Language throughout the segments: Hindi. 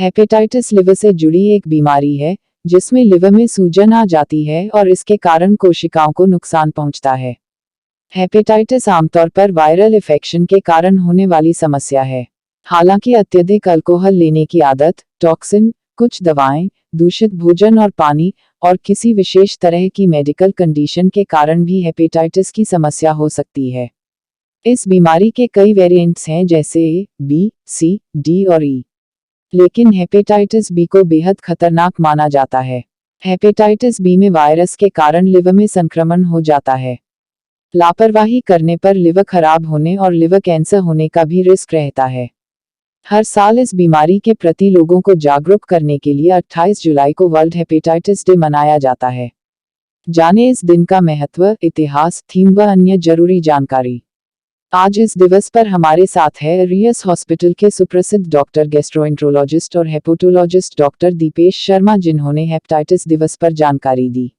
हेपेटाइटिस लिवर से जुड़ी एक बीमारी है जिसमें लिवर में सूजन आ जाती है और इसके कारण कोशिकाओं को नुकसान पहुंचता है। हेपेटाइटिस आमतौर पर वायरल इन्फेक्शन के कारण होने वाली समस्या है। हालांकि अत्यधिक अल्कोहल लेने की आदत, टॉक्सिन, कुछ दवाएं, दूषित भोजन और पानी और किसी विशेष तरह की मेडिकल कंडीशन के कारण भी हेपेटाइटिस की समस्या हो सकती है। इस बीमारी के कई वेरिएंट्स हैं जैसे ए, बी, सी, डी और ई। लेकिन हेपेटाइटिस बी को बेहद खतरनाक माना जाता है। हेपेटाइटिस बी में वायरस के कारण लिवर में संक्रमण हो जाता है। लापरवाही करने पर लिवर खराब होने और लिवर कैंसर होने का भी रिस्क रहता है। हर साल इस बीमारी के प्रति लोगों को जागरूक करने के लिए 28 जुलाई को वर्ल्ड हेपेटाइटिस डे मनाया जाता है। जाने इस दिन का महत्व, इतिहास, थीम व अन्य जरूरी जानकारी। आज इस दिवस पर हमारे साथ है रियस हॉस्पिटल के सुप्रसिद्ध डॉक्टर, गैस्ट्रोएंट्रोलॉजिस्ट और हेपेटोलॉजिस्ट डॉक्टर दीपेश शर्मा, जिन्होंने हेपेटाइटिस दिवस पर जानकारी दी।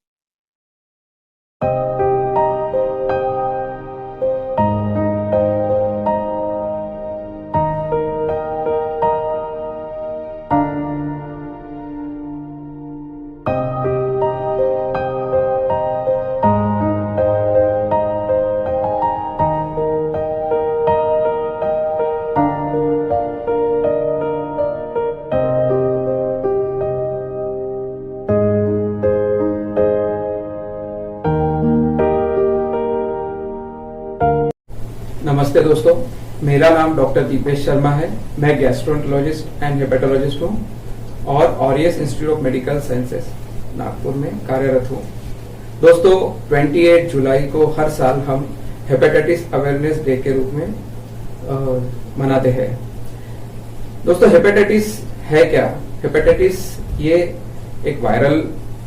नमस्ते दोस्तों, मेरा नाम डॉक्टर दीपेश शर्मा है। मैं गैस्ट्रोएंटरोलॉजिस्ट एंड हेपेटोलॉजिस्ट हूँ और aureus institute of medical sciences Nagpur में कार्यरत हूँ। दोस्तों, 28 जुलाई को हर साल हम हेपेटाइटिस अवेयरनेस डे के रूप में मनाते हैं। दोस्तों, हेपेटाइटिस है क्या? हेपेटाइटिस ये एक वायरल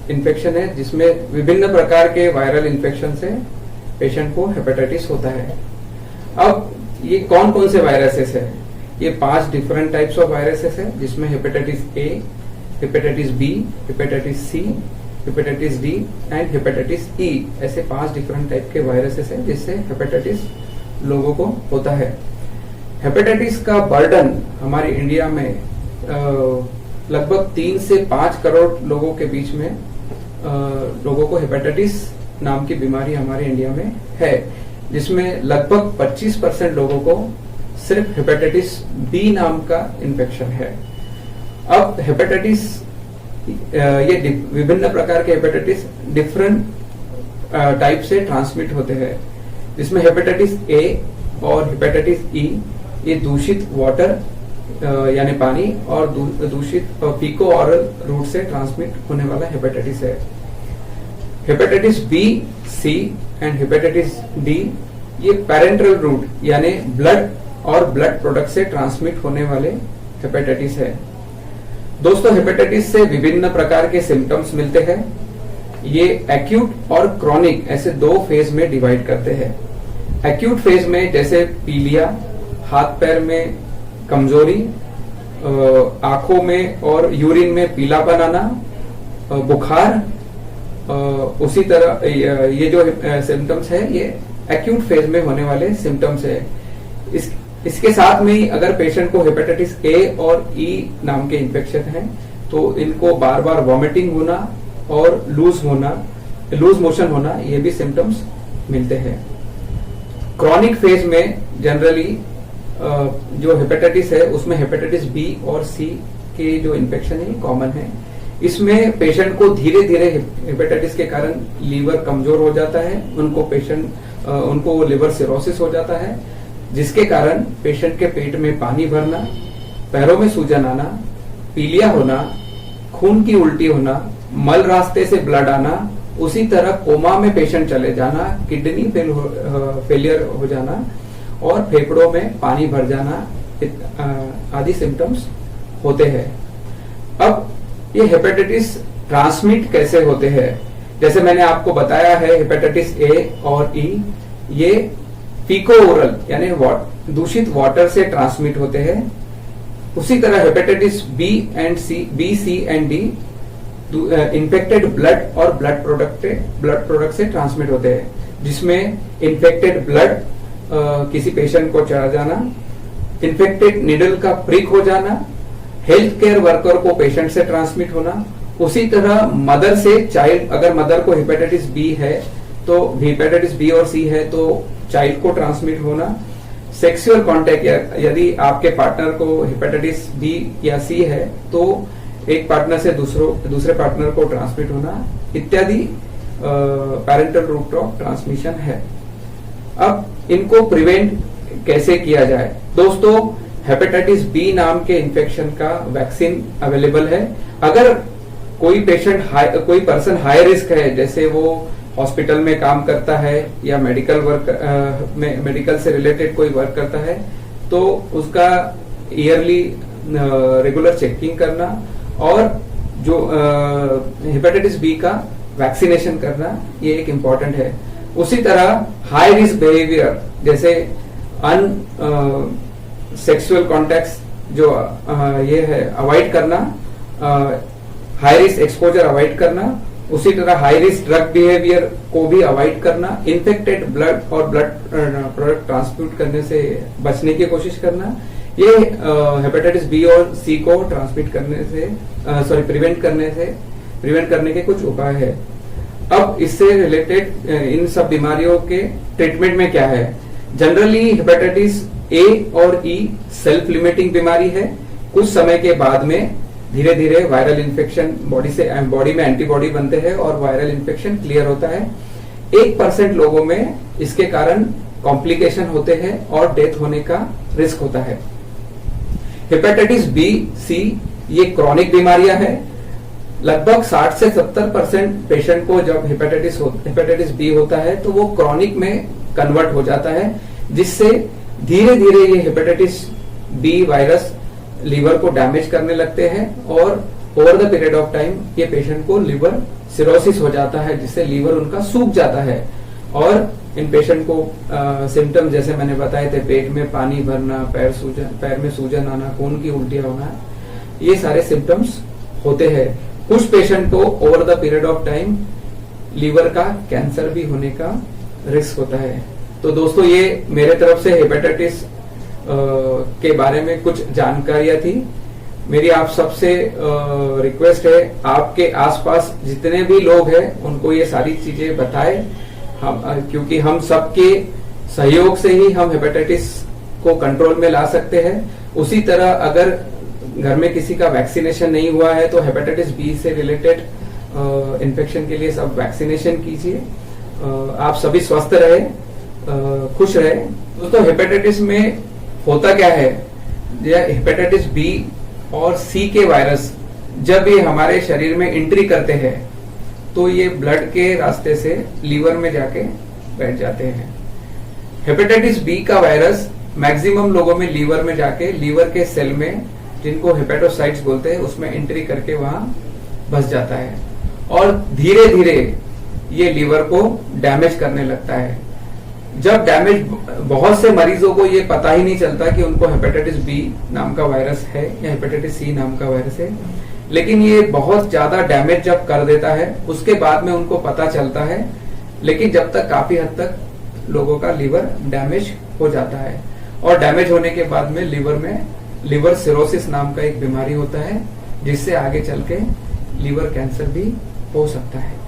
इन्फेक्शन है जिसमें विभिन्न प्रकार के वायरल इन्फेक्शन से पेशेंट को हेपेटाइटिस होता है। अब ये कौन कौन से वायरसेस है? ये 5 डिफरेंट टाइप्स ऑफ वायरसेस है जिसमें hepatitis A, hepatitis B, hepatitis C, hepatitis D and hepatitis E, ऐसे 5 डिफरेंट टाइप के वायरसेस है जिससे हेपेटाइटिस लोगों को होता है। हेपेटाइटिस का बर्डन हमारे इंडिया में लगभग 3 से 5 करोड़ लोगों के बीच में लोगों को हेपेटाइटिस नाम की बीमारी हमारे इंडिया में है, जिसमें लगभग 25% लोगों को सिर्फ हेपेटाइटिस बी नाम का इन्फेक्शन है। अब हेपेटाइटिस ये विभिन्न प्रकार के हेपेटाइटिस डिफरेंट टाइप से ट्रांसमिट होते हैं, जिसमें हेपेटाइटिस ए और हेपेटाइटिस ई ये दूषित वाटर यानी पानी और दूषित फीको ऑरल रूट से ट्रांसमिट होने वाला हेपेटाइटिस है। Hepatitis B, C and hepatitis D ये पैरेंटल रूट यानी ब्लड और ब्लड प्रोडक्ट से ट्रांसमिट होने वाले हेपेटाइटिस है। दोस्तों, हेपेटाइटिस से विभिन्न प्रकार के सिम्टम्स मिलते हैं। ये एक्यूट और क्रॉनिक ऐसे 2 फेज में डिवाइड करते हैं। एक्यूट फेज में जैसे पीलिया, हाथ पैर में कमजोरी, आंखों में और यूरिन में पीलापन आना, बुखार, उसी तरह ये जो सिम्टम्स है ये एक्यूट फेज में होने वाले सिम्टम्स है। इसके साथ में ही अगर पेशेंट को हेपेटाइटिस ए और ई नाम के इन्फेक्शन है तो इनको बार बार वॉमिटिंग होना और लूज मोशन होना, ये भी सिम्टम्स मिलते हैं। क्रॉनिक फेज में जनरली जो हेपेटाइटिस है उसमें हेपेटाइटिस बी और सी के जो इन्फेक्शन है कॉमन है। इसमें पेशेंट को धीरे धीरे हेपेटाइटिस के कारण लीवर कमजोर हो जाता है, उनको लिवर सिरोसिस हो जाता है, जिसके कारण पेशेंट के पेट में पानी भरना, पैरों में सूजन आना, पीलिया होना, खून की उल्टी होना, मल रास्ते से ब्लड आना, उसी तरह कोमा में पेशेंट चले जाना, किडनी फेलियर हो जाना और फेफड़ों में पानी भर जाना आदि सिम्टम्स होते हैं। अब ये हेपेटाइटिस ट्रांसमिट कैसे होते हैं? जैसे मैंने आपको बताया है, हेपेटाइटिस ए और ई ये फीको ओरल यानी दूषित वाटर से ट्रांसमिट होते हैं। उसी तरह hepatitis B, C and D infected blood और ब्लड प्रोडक्ट से ट्रांसमिट होते हैं, जिसमें इन्फेक्टेड ब्लड किसी पेशेंट को चढ़ा जाना, इन्फेक्टेड निडल का प्रिक हो जाना, हेल्थ केयर वर्कर को पेशेंट से ट्रांसमिट होना, उसी तरह मदर से चाइल्ड, अगर मदर को हेपेटाइटिस बी है तो हेपेटाइटिस बी और सी है तो चाइल्ड को ट्रांसमिट होना, सेक्सुअल कांटेक्ट, यदि आपके पार्टनर को हेपेटाइटिस बी या सी है तो एक पार्टनर से दूसरे पार्टनर को ट्रांसमिट होना इत्यादि पैरेंटल रूट ऑफ ट्रांसमिशन है। अब इनको प्रिवेंट कैसे किया जाए? दोस्तों, हेपेटाइटिस बी नाम के इन्फेक्शन का वैक्सीन अवेलेबल है। अगर कोई पर्सन हाई रिस्क है, जैसे वो हॉस्पिटल में काम करता है या मेडिकल से रिलेटेड कोई वर्क करता है, तो उसका ईयरली रेगुलर चेकिंग करना और जो हेपेटाइटिस बी का वैक्सीनेशन करना, ये एक इम्पॉर्टेंट है। उसी तरह हाई रिस्क बिहेवियर, जैसे सेक्सुअल कॉन्टैक्ट्स जो ये है अवॉइड करना, हाई रिस्क एक्सपोजर अवॉइड करना, उसी तरह हाई रिस्क ड्रग बिहेवियर को भी अवॉइड करना, इन्फेक्टेड ब्लड और ब्लड प्रोडक्ट ट्रांसमिट करने से बचने की कोशिश करना, ये हेपेटाइटिस बी और सी को ट्रांसमिट करने से प्रिवेंट करने के कुछ उपाय है। अब इससे रिलेटेड इन सब बीमारियों के ट्रीटमेंट में क्या है? जनरली हेपेटाइटिस ए और ई सेल्फ लिमिटिंग बीमारी है। कुछ समय के बाद में धीरे धीरे वायरल इन्फेक्शन बॉडी में एंटीबॉडी बनते हैं और वायरल इन्फेक्शन क्लियर होता है। 1% लोगों में इसके कारण कॉम्प्लिकेशन होते हैं और डेथ होने का रिस्क होता है। हेपेटाइटिस बी सी ये क्रॉनिक बीमारियां हैं। लगभग 60 से 70% पेशेंट को जब हेपेटाइटिस बी होता है तो वो क्रॉनिक में कन्वर्ट हो जाता है, जिससे धीरे धीरे ये हेपेटाइटिस बी वायरस लीवर को डैमेज करने लगते हैं और over the period of time ये पेशेंट को लिवर सिरोसिस हो जाता है, जिससे लीवर उनका सूख जाता है। और इन पेशेंट को सिम्टम जैसे मैंने बताए थे, पेट में पानी भरना, पैर में सूजन आना, खून की उल्टियां होना, ये सारे सिम्टम्स होते हैं। कुछ पेशेंट को over the period of time liver का कैंसर भी होने का रिस्क होता है। तो दोस्तों, ये मेरे तरफ से हेपेटाइटिस के बारे में कुछ जानकारियां थी। मेरी आप सबसे रिक्वेस्ट है, आपके आसपास जितने भी लोग हैं उनको ये सारी चीजें बताएं, क्योंकि हम सबके सहयोग से ही हम हेपेटाइटिस को कंट्रोल में ला सकते हैं। उसी तरह अगर घर में किसी का वैक्सीनेशन नहीं हुआ है तो हेपेटाइटिस बी से रिलेटेड इन्फेक्शन के लिए सब वैक्सीनेशन कीजिए। आप सभी स्वस्थ रहे, खुश रहे। दोस्तों, हेपेटाइटिस में होता क्या है? हेपेटाइटिस बी और सी के वायरस जब ये हमारे शरीर में एंट्री करते हैं तो ये ब्लड के रास्ते से लीवर में जाके बैठ जाते हैं। हेपेटाइटिस बी का वायरस मैक्सिमम लोगों में लीवर में जाके लीवर के सेल में, जिनको हेपेटोसाइट्स बोलते हैं, उसमें एंट्री करके वहां बस जाता है और धीरे धीरे ये लीवर को डैमेज करने लगता है। जब डैमेज, बहुत से मरीजों को ये पता ही नहीं चलता कि उनको हेपेटाइटिस बी नाम का वायरस है या हेपेटाइटिस सी नाम का वायरस है, लेकिन ये बहुत ज्यादा डैमेज जब कर देता है उसके बाद में उनको पता चलता है। लेकिन जब तक काफी हद तक लोगों का लीवर डैमेज हो जाता है और डैमेज होने के बाद में लिवर सिरोसिस नाम का एक बीमारी होता है, जिससे आगे चल के लीवर कैंसर भी हो सकता है।